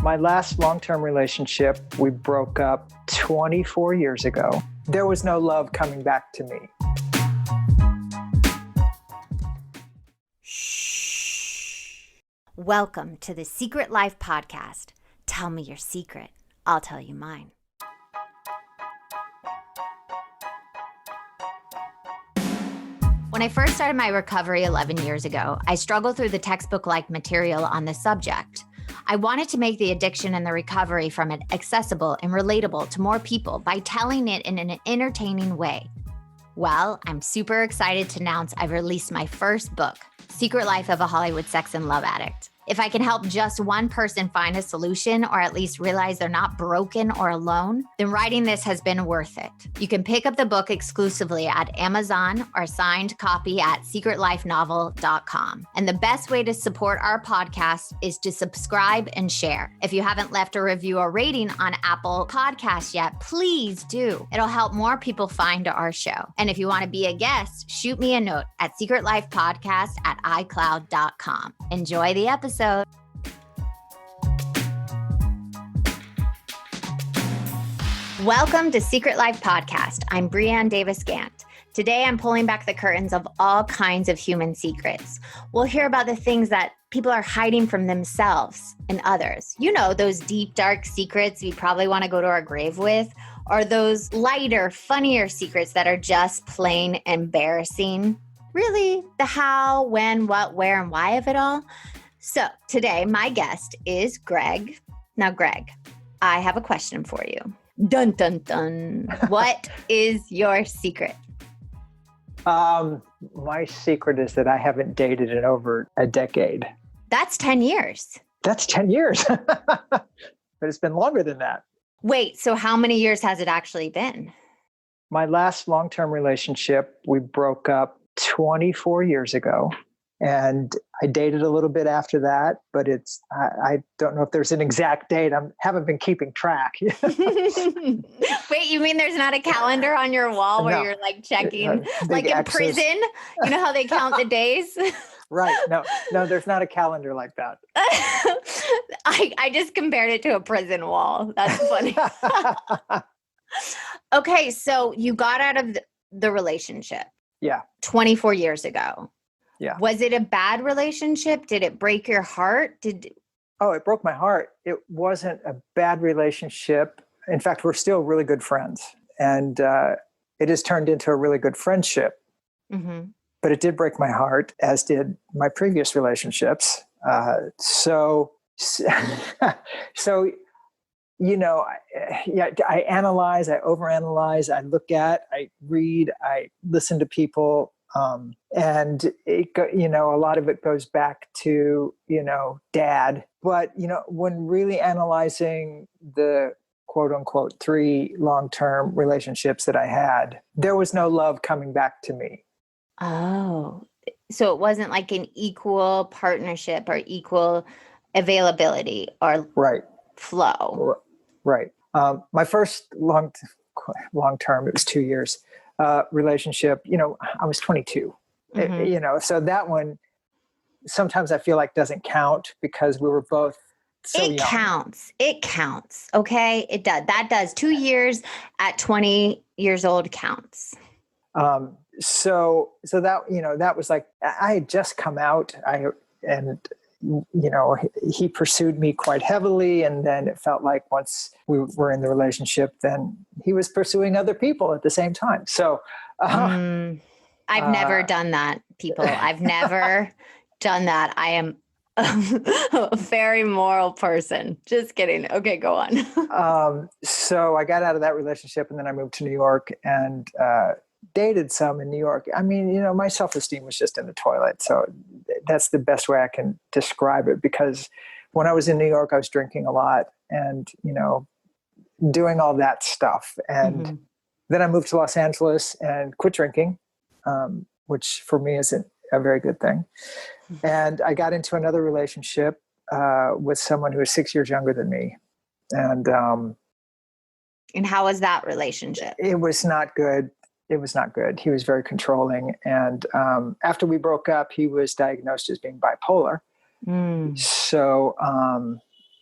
My last long-term relationship, we broke up 24 years ago. There was no love coming back to me. Shh. Welcome to the Secret Life Podcast. Tell me your secret. I'll tell you mine. When I first started my recovery 11 years ago, I struggled through the textbook-like material on this subject. I wanted to make the addiction and the recovery from it accessible and relatable to more people by telling it in an entertaining way. Well, I'm super excited to announce I've released my first book, Secret Life of a Hollywood Sex and Love Addict. If I can help just one person find a solution or at least realize they're not broken or alone, then writing this has been worth it. You can pick up the book exclusively at Amazon or signed copy at secretlifenovel.com. And the best way to support our podcast is to subscribe and share. If you haven't left a review or rating on Apple Podcasts yet, please do. It'll help more people find our show. And if you want to be a guest, shoot me a note at secretlifepodcast@icloud.com. Enjoy the episode. Welcome to Secret Life Podcast. I'm Breanne Davis-Gant. Today, I'm pulling back the curtains of all kinds of human secrets. We'll hear about the things that people are hiding from themselves and others. You know, those deep, dark secrets we probably want to go to our grave with, or those lighter, funnier secrets that are just plain embarrassing. Really, the how, when, what, where, and why of it all. So today, my guest is Greg. Now, Greg, I have a question for you. Dun, dun, dun. What is your secret? My secret is that I haven't dated in over a decade. That's 10 years. That's 10 years. But it's been longer than that. Wait, so how many years has it actually been? My last long-term relationship, we broke up 24 years ago. And I dated a little bit after that, but I don't know if there's an exact date. I haven't been keeping track. Wait, you mean there's not a calendar on your wall where you're like checking, like in prison? You know how they count the days? Right. No, there's not a calendar like that. I just compared it to a prison wall. That's funny. Okay, so you got out of the relationship. Yeah. 24 years ago. Yeah. Was it a bad relationship? Did it break your heart? Oh, it broke my heart. It wasn't a bad relationship. In fact, we're still really good friends. And it has turned into a really good friendship. Mm-hmm. But it did break my heart, as did my previous relationships. So you know, I analyze, I overanalyze, I look at, I read, I listen to people. And a lot of it goes back to, dad. But, when really analyzing the quote unquote 3 long-term relationships that I had, there was no love coming back to me. Oh, so it wasn't like an equal partnership or equal availability or flow. Right. My first long-term, it was 2 years. Relationship, I was 22, mm-hmm. So that one sometimes I feel like doesn't count because we were both so young. It counts. Okay. It does. That does. 2 years at 20 years old counts. So that, that was like, I had just come out he pursued me quite heavily. And then it felt like once we were in the relationship, then he was pursuing other people at the same time. So I've never done that, people. I've never done that. I am a very moral person. Just kidding. Okay, go on. So I got out of that relationship and then I moved to New York and dated some in New York. I mean, my self-esteem was just in the toilet. So that's the best way I can describe it, because when I was in New York, I was drinking a lot and, doing all that stuff. And mm-hmm. then I moved to Los Angeles and quit drinking, which for me isn't a very good thing. Mm-hmm. And I got into another relationship with someone who was 6 years younger than me. And how was that relationship? It was not good. He was very controlling. And after we broke up, he was diagnosed as being bipolar. So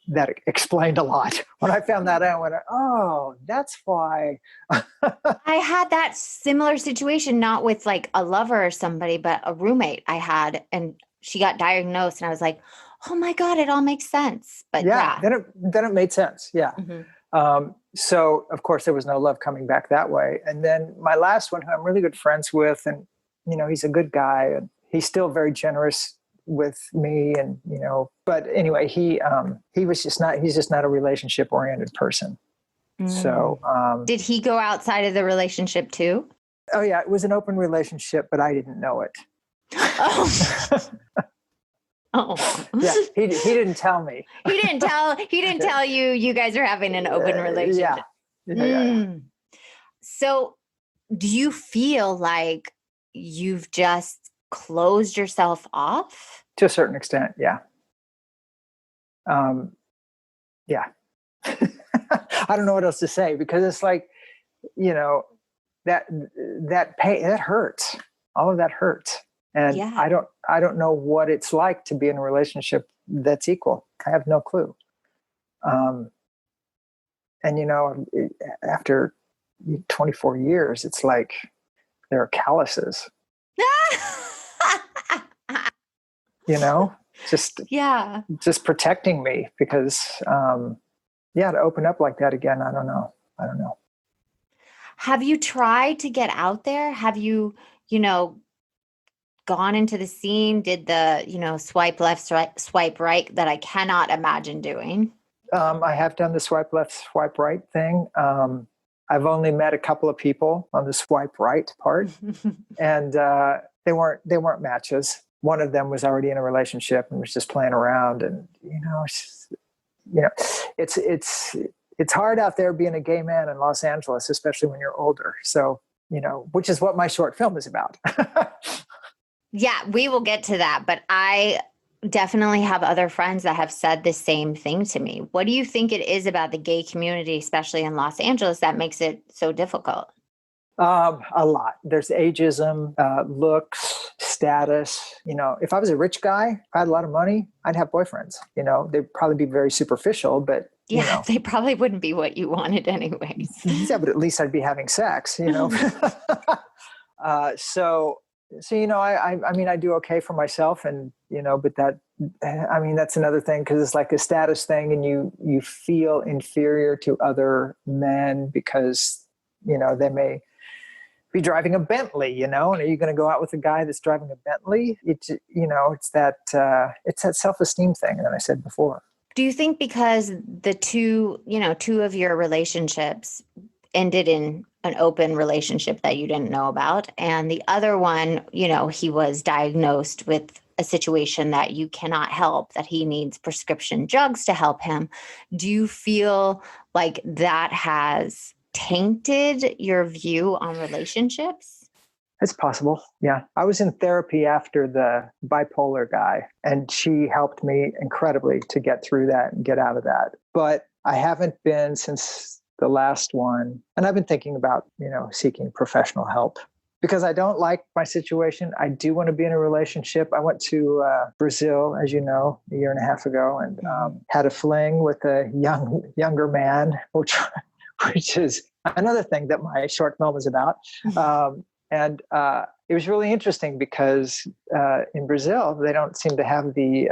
that explained a lot. When I found that out, I went, oh, that's why. I had that similar situation, not with like a lover or somebody, but a roommate I had, and she got diagnosed and I was like, oh my God, it all makes sense. But yeah. Then it made sense. Yeah. Mm-hmm. So of course there was no love coming back that way. And then my last one, who I'm really good friends with, and, he's a good guy, and he's still very generous with me, and, but anyway, he's just not a relationship oriented person. So, did he go outside of the relationship too? Oh yeah, it was an open relationship, but I didn't know it. Oh. Oh. Yeah, he didn't tell me. He didn't tell you guys are having an open relationship. Yeah. So do you feel like you've just closed yourself off? To a certain extent, yeah. Yeah. I don't know what else to say, because it's like, that pain, that hurts. All of that hurts. And yeah. I don't know what it's like to be in a relationship that's equal. I have no clue. And after 24 years, it's like there are calluses. Just protecting me, because to open up like that again, I don't know. Have you tried to get out there? Have you, gone into the scene, did the, swipe left, swipe right that I cannot imagine doing? I have done the swipe left, swipe right thing. I've only met a couple of people on the swipe right part, and they weren't matches. One of them was already in a relationship and was just playing around, and it's hard out there being a gay man in Los Angeles, especially when you're older. So, which is what my short film is about. Yeah, we will get to that. But I definitely have other friends that have said the same thing to me. What do you think it is about the gay community, especially in Los Angeles, that makes it so difficult? A lot. There's ageism, looks, status. If I was a rich guy, if I had a lot of money, I'd have boyfriends. They'd probably be very superficial, but they probably wouldn't be what you wanted anyways. Yeah, but at least I'd be having sex, I do okay for myself, and, but that's another thing, because it's like a status thing, and you feel inferior to other men because, they may be driving a Bentley, and are you going to go out with a guy that's driving a Bentley? It's that self-esteem thing that I said before. Do you think because the two of your relationships ended in an open relationship that you didn't know about, and the other one, he was diagnosed with a situation that you cannot help, that he needs prescription drugs to help him. Do you feel like that has tainted your view on relationships? It's possible. Yeah. I was in therapy after the bipolar guy, and she helped me incredibly to get through that and get out of that. But I haven't been since the last one. And I've been thinking about, seeking professional help, because I don't like my situation. I do want to be in a relationship. I went to Brazil, as you know, a year and a half ago, and had a fling with a younger man, which is another thing that my short film is about. And it was really interesting, because in Brazil, they don't seem to have the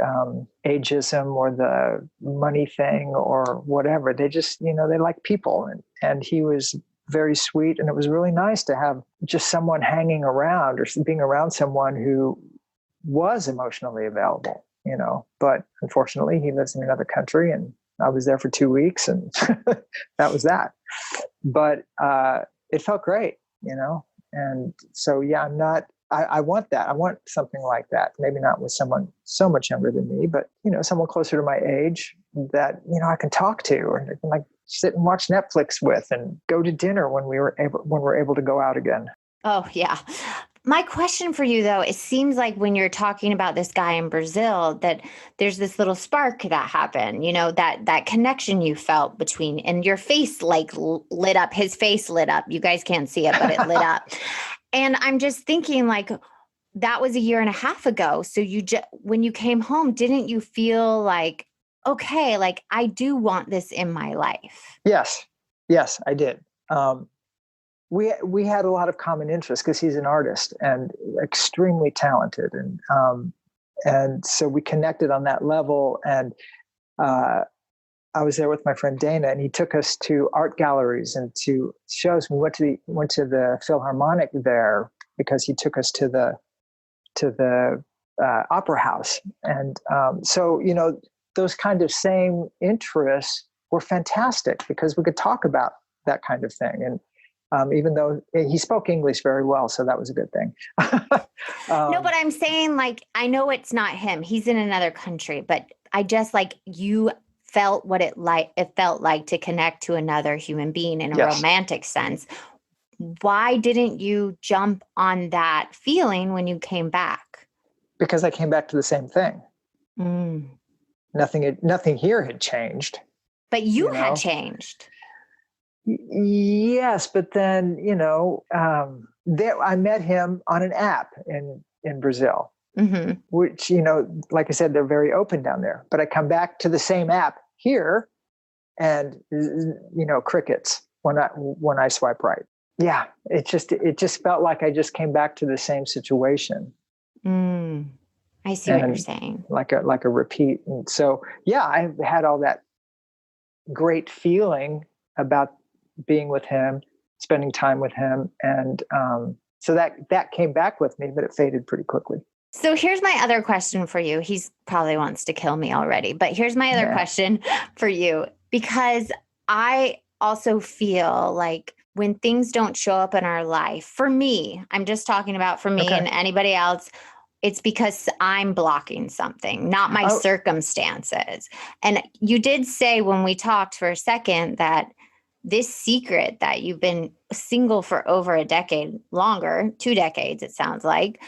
ageism or the money thing or whatever. They just, they like people. And he was very sweet. And it was really nice to have just someone hanging around, or being around someone who was emotionally available, But unfortunately, he lives in another country, and I was there for 2 weeks, and that was that. But it felt great, And so, yeah, I want that. I want something like that. Maybe not with someone so much younger than me, but, someone closer to my age that, I can talk to, or I can sit and watch Netflix with, and go to dinner when we're able to go out again. Oh, yeah. My question for you, though, it seems like when you're talking about this guy in Brazil, that there's this little spark that happened, that connection you felt between, and your face lit up, his face lit up. You guys can't see it, but it lit up. And I'm just thinking, that was a year and a half ago. So when you came home, didn't you feel like, okay, like I do want this in my life. Yes, I did. We had a lot of common interests because he's an artist and extremely talented, and so we connected on that level. And I was there with my friend Dana, and he took us to art galleries and to shows. We went to the Philharmonic there because he took us to the opera house, and so those kind of same interests were fantastic because we could talk about that kind of thing. And even though he spoke English very well, so that was a good thing. No, but I'm saying, like, I know it's not him. He's in another country, but I just like you felt what it felt like to connect to another human being in a Yes. romantic sense. Why didn't you jump on that feeling when you came back? Because I came back to the same thing. Mm. Nothing here had changed. But you had changed. Yes, but then there I met him on an app in Brazil, Mm-hmm. which like I said, they're very open down there. But I come back to the same app here, and crickets when I swipe right. Yeah, it just felt like I just came back to the same situation. I see what you're saying. Like a repeat. And so, yeah, I had all that great feeling about being with him, spending time with him. And so that came back with me, but it faded pretty quickly. So here's my other question for you. He's probably wants to kill me already, but here's my other question for you, because I also feel like when things don't show up in our life, for me, I'm just talking about for me and anybody else, it's because I'm blocking something, not my circumstances. And you did say when we talked for a second that this secret that you've been single for over a decade longer, 2 decades, it sounds like,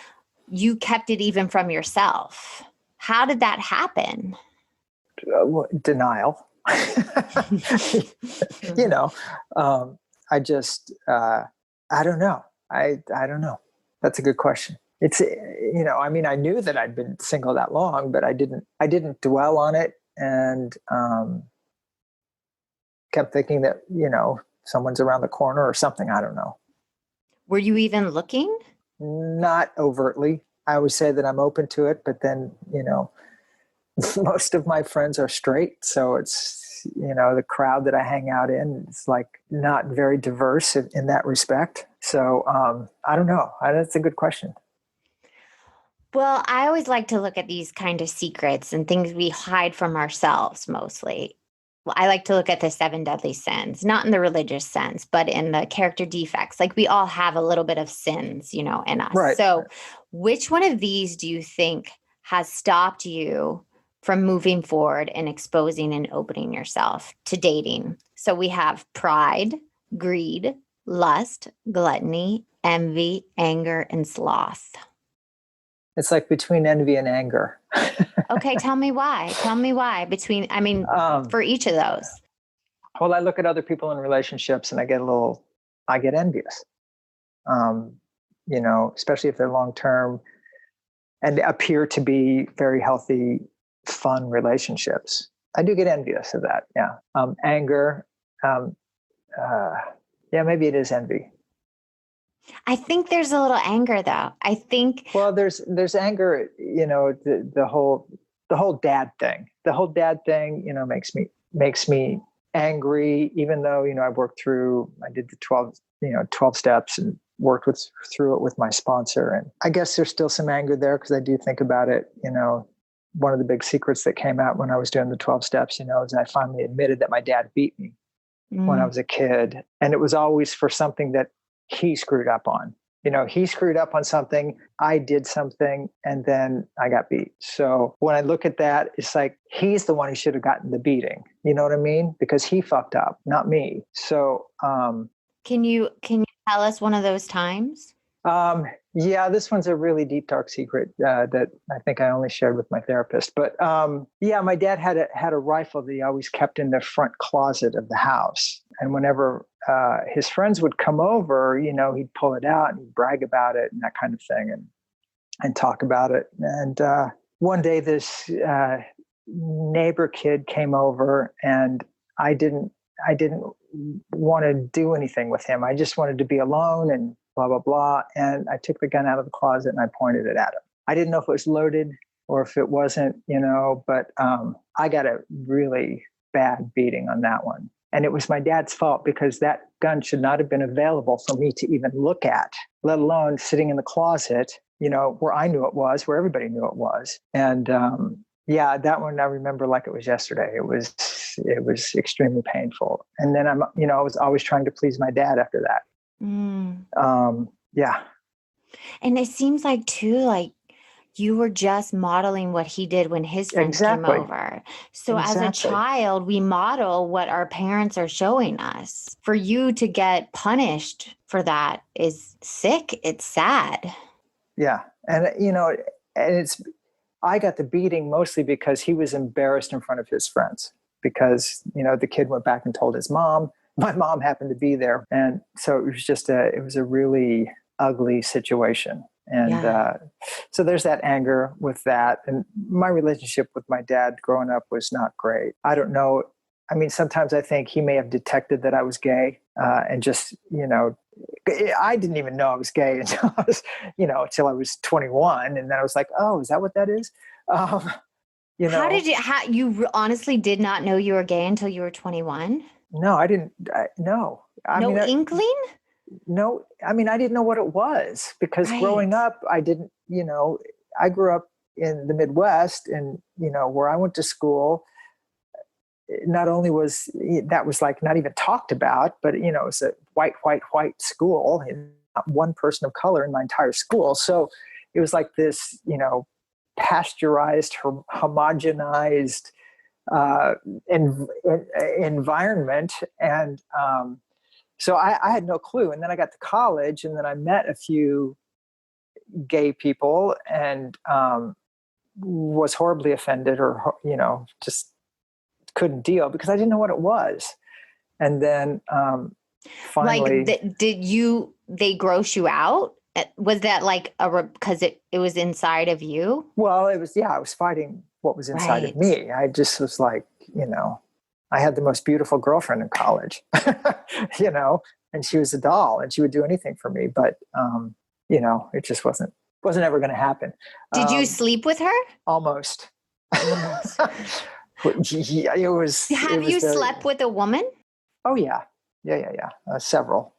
you kept it even from yourself. How did that happen? Denial. I just, I don't know. I don't know. That's a good question. It's, I knew that I'd been single that long, but I didn't dwell on it, and kept thinking that, someone's around the corner or something. I don't know. Were you even looking? Not overtly. I would say that I'm open to it, but then, most of my friends are straight. So it's, the crowd that I hang out in is like not very diverse in that respect. So I don't know. That's a good question. Well, I always like to look at these kind of secrets and things we hide from ourselves mostly. Well, I like to look at the 7 deadly sins, not in the religious sense, but in the character defects. Like we all have a little bit of sins, in us. Right. So which one of these do you think has stopped you from moving forward and exposing and opening yourself to dating? So we have pride, greed, lust, gluttony, envy, anger, and sloth. It's like between envy and anger. Okay, tell me why. For each of those. Well, I look at other people in relationships and I get envious. Especially if they're long-term and appear to be very healthy, fun relationships. I do get envious of that. Yeah. Anger. Maybe it is envy. I think there's a little anger though. Well, there's anger, the whole dad thing. The whole dad thing, makes me angry, even though, I did the 12 steps and worked through it with my sponsor. And I guess there's still some anger there because I do think about it. One of the big secrets that came out when I was doing the 12 steps, is I finally admitted that my dad beat me when I was a kid. And it was always for something that he screwed up on. He screwed up on something, I did something, and then I got beat. So when I look at that, it's like he's the one who should have gotten the beating. You know what I mean? Because he fucked up, not me. So can you tell us one of those times? This one's a really deep, dark secret that I think I only shared with my therapist. But my dad had a rifle that he always kept in the front closet of the house. And whenever his friends would come over, he'd pull it out and he'd brag about it and that kind of thing and talk about it. And one day this neighbor kid came over, and I didn't want to do anything with him. I just wanted to be alone and blah, blah, blah. And I took the gun out of the closet and I pointed it at him. I didn't know if it was loaded or if it wasn't, but I got a really bad beating on that one. And it was my dad's fault, because that gun should not have been available for me to even look at, let alone sitting in the closet, where I knew it was, where everybody knew it was. And that one I remember like it was yesterday. It was extremely painful. And then I was always trying to please my dad after that. Yeah. And it seems like too, like you were just modeling what he did when his friends came over. So as a child, we model what our parents are showing us. For you to get punished for that is sick. It's sad. Yeah. And, I got the beating mostly because he was embarrassed in front of his friends, because, the kid went back and told his mom. My mom happened to be there. And so it was a really ugly situation. And so there's that anger with that. And my relationship with my dad growing up was not great. I don't know. I mean, sometimes I think he may have detected that I was gay and just, I didn't even know I was gay until until I was 21. And then I was like, oh, is that what that is? How you honestly did not know you were gay until you were 21? No, I didn't. No. Inkling? No, I mean, I didn't know what it was, because growing up, I didn't, I grew up in the Midwest, and, where I went to school, not only was that was like not even talked about, but, it was a white school, and not one person of color in my entire school. So it was like this, pasteurized, homogenized environment. And so I had no clue. And then I got to college, and then I met a few gay people, and was horribly offended, or, just couldn't deal, because I didn't know what it was. And then finally... they gross you out? Was that like because it was inside of you? Well, it was, I was fighting what was inside of me. I just was like, I had the most beautiful girlfriend in college, and she was a doll, and she would do anything for me. But, it just wasn't ever going to happen. Did you sleep with her? Almost. It was. Have you slept with a woman? Oh, yeah. Yeah. Several.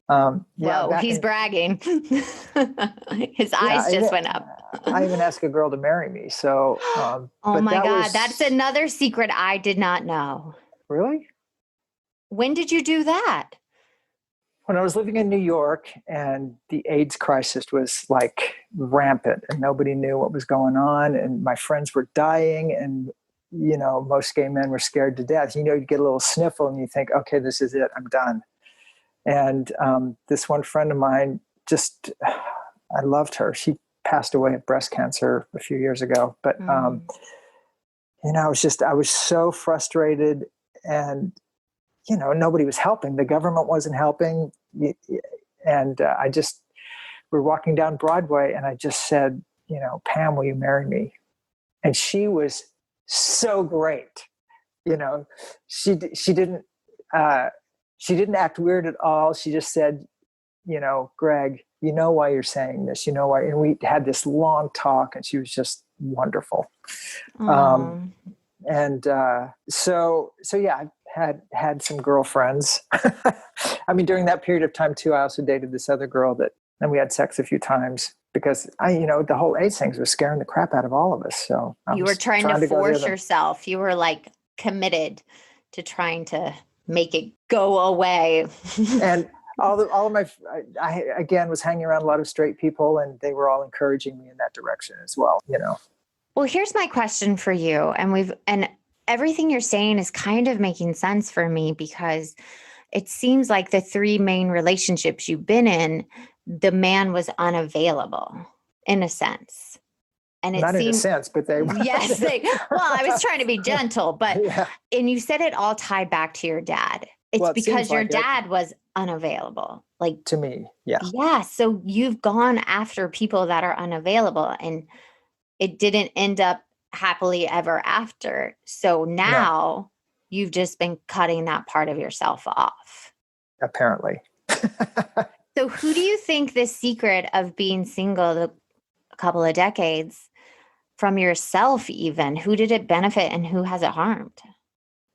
Whoa, he's bragging. His eyes just went up. I even asked a girl to marry me. So, oh my God, that's another secret I did not know. Really? When did you do that? When I was living in New York, and the AIDS crisis was like rampant, and nobody knew what was going on, and my friends were dying, and most gay men were scared to death. You get a little sniffle, and you think, okay, this is it. I'm done. And this one friend of mine, I loved her. She passed away of breast cancer a few years ago. But, I was so frustrated, and, nobody was helping. The government wasn't helping. And we're walking down Broadway, and I just said, Pam, will you marry me? And she was so great. She didn't act weird at all. She just said, Greg, why you're saying this, why. And we had this long talk, and she was just wonderful. So I've had some girlfriends. I mean, during that period of time too, I also dated this other girl and we had sex a few times, because the whole AIDS thing was scaring the crap out of all of us. So you were trying to force yourself. You were like committed to trying to make it go away. And all of my, I again was hanging around a lot of straight people, and they were all encouraging me in that direction as well. Well, here's my question for you. And everything you're saying is kind of making sense for me, because it seems like the three main relationships you've been in, the man was unavailable in a sense. And it Not in a sense, but they were. Yes. Well, I was trying to be gentle, but, and you said it all tied back to your dad. It's because your dad was unavailable. Like to me. Yeah. Yeah. So you've gone after people that are unavailable, and it didn't end up happily ever after. So now you've just been cutting that part of yourself off. Apparently. So who do you think the secret of being single a couple of decades from yourself even, who did it benefit and who has it harmed?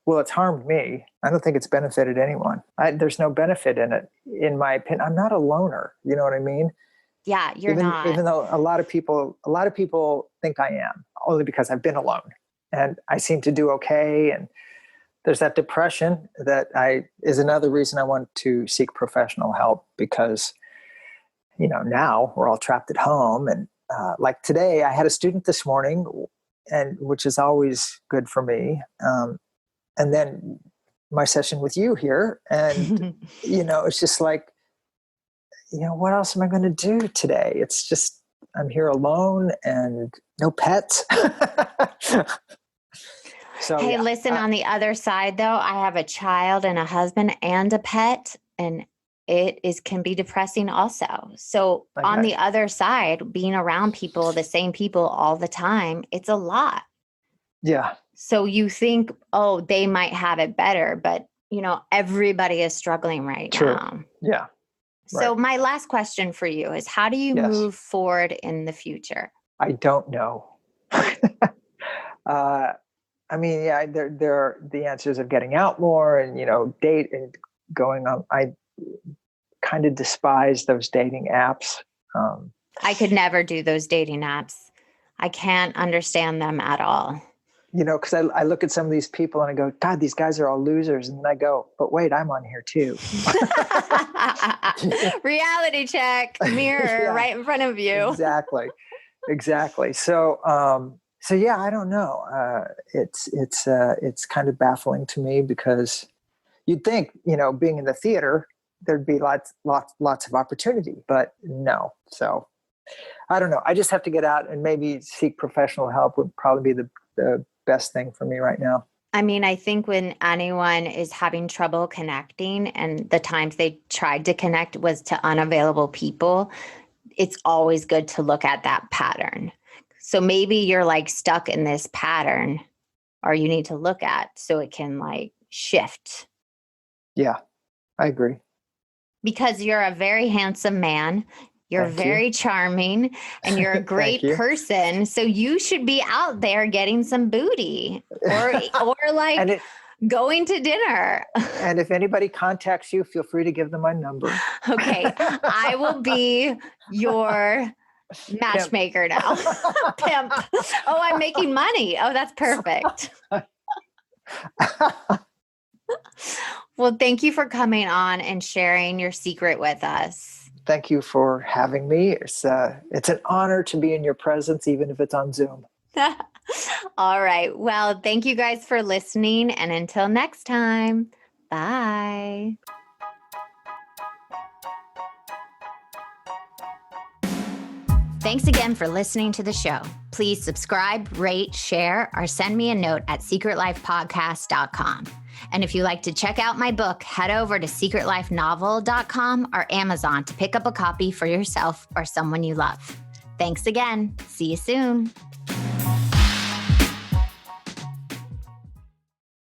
Well, it's harmed me. I don't think it's benefited anyone. There's no benefit in it, in my opinion. I'm not a loner. You know what I mean? Yeah, you're not. Even though a lot of people think I am, only because I've been alone and I seem to do okay. And there's that depression that is another reason I want to seek professional help, because, now we're all trapped at home. And like today, I had a student this morning, and which is always good for me. And then my session with you here, and, it's just like, what else am I going to do today? It's just, I'm here alone and no pets. So, hey, listen, on the other side though, I have a child and a husband and a pet, and can be depressing also. So on the other side, being around people, the same people all the time, it's a lot. Yeah. So you think, oh, they might have it better, but everybody is struggling right now. Yeah. So my last question for you is, how do you move forward in the future? I don't know. There are the answers of getting out more and, date and going on. I kind of despise those dating apps. I could never do those dating apps. I can't understand them at all. Because I look at some of these people and I go, God, these guys are all losers. And I go, but wait, I'm on here too. Reality check, mirror right in front of you. Exactly. So yeah, I don't know. It's kind of baffling to me, because you'd think, being in the theater, there'd be lots of opportunity, but no. So I don't know. I just have to get out and maybe seek professional help would probably be the best thing for me right now. I mean, I think when anyone is having trouble connecting, and the times they tried to connect was to unavailable people, it's always good to look at that pattern. So maybe you're like stuck in this pattern, or you need to look at so it can like shift. Yeah, I agree. Because you're a very handsome man. You're very charming, and you're a great person. So you should be out there getting some booty or like going to dinner. And if anybody contacts you, feel free to give them my number. Okay. I will be your matchmaker now. Pimp. Oh, I'm making money. Oh, that's perfect. Well, thank you for coming on and sharing your secret with us. Thank you for having me. It's an honor to be in your presence, even if it's on Zoom. All right. Well, thank you guys for listening. And until next time, bye. Thanks again for listening to the show. Please subscribe, rate, share, or send me a note at secretlifepodcast.com. And if you like to check out my book, head over to secretlifenovel.com or Amazon to pick up a copy for yourself or someone you love. Thanks again. See you soon.